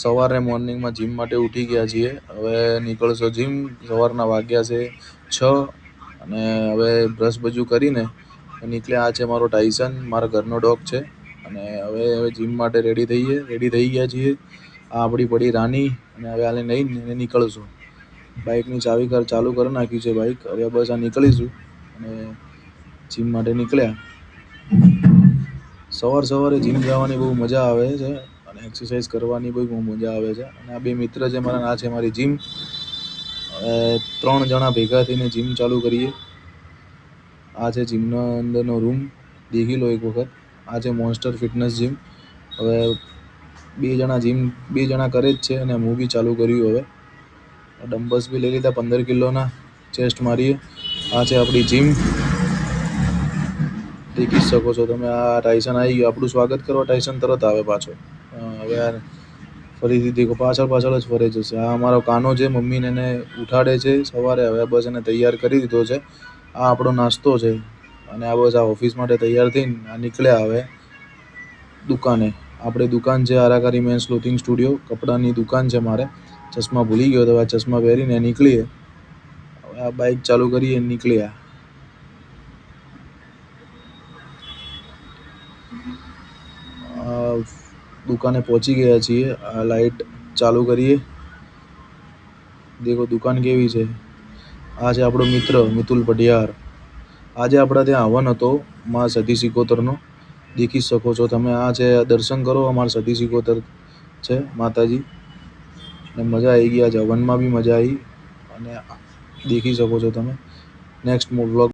સવારે મોર્નિંગમાં જીમ માટે ઉઠી ગયા છીએ. હવે નીકળશો જીમ. સવારના વાગ્યા છે 6 અને હવે બ્રશ બજુ કરીને નીકળ્યા. આ છે મારો ટાઈસન, મારા ઘરનો ડોગ છે. અને હવે જીમ માટે રેડી થઈ ગયા છીએ. આ આપણી પડી રાની અને હવે આને લઈને નીકળશું. બાઇકની ચાવી ચાલુ કરી નાખી છે બાઇક. હવે બસ આ નીકળીશું અને જીમ માટે નીકળ્યા. સવારે જીમ જવાની બહુ મજા આવે છે અને એક્સરસાઇઝ કરવાની બહુ મજા આવે છે. અને આ બે મિત્ર છે મારા, આ છે મારી જીમ. 3 જણા ભેગા થઈને જીમ ચાલુ કરીએ. આ છે જીમનો અંદરનો રૂમ, દેખી લો એક વખત. આ છે મોન્સ્ટર ફિટનેસ જીમ. હવે 2 જણા કરે જ છે અને હું બી ચાલુ કર્યું. હવે ડમ્બલ્સ બી લઈ લીધા 15 કિલોના, ચેસ્ટ મારીએ. આ છે આપણી જીમ, દેખી શકો છો તમે. આ ટાઈસન આવી ગયો. આપણું સ્વાગત કરવા ટાઈસન તરત આવે પાછો. હવે યાર ફરીથી દેખો પાછળ જ ફરે જશે. આ અમારો કાનો છે, મમ્મીને એને ઉઠાડે છે સવારે. હવે બસ એને તૈયાર કરી દીધો છે. આ આપણો નાસ્તો છે અને આ બસ આ ઓફિસ માટે તૈયાર થઈને નીકળ્યા. હવે દુકાને, આપણે દુકાન છે આરાકારી મેન્સ ક્લોથિંગ સ્ટુડિયો, કપડાની દુકાન છે મારે. ચશ્મા ભૂલી ગયો તો આ ચશ્મા પહેરીને નીકળીએ. હવે આ બાઇક ચાલુ કરીએ, નીકળ્યા. દુકાને પહોંચી ગયા છીએ. આ લાઇટ ચાલુ કરીએ. દેખો દુકાન કેવી છે. આ છે આપણો મિત્ર મિતુલ પઢિયાર. આજે આપણા ત્યાં હવન હતો માં સતી સિકોતરનો, દેખી શકો છો તમે. આ છે દર્શન કરો, અમારા સતી સિકોતર છે માતાજી. અને મજા આવી ગઈ. આજે હવનમાં બી મજા આવી અને દેખી શકો છો તમે. Next vlog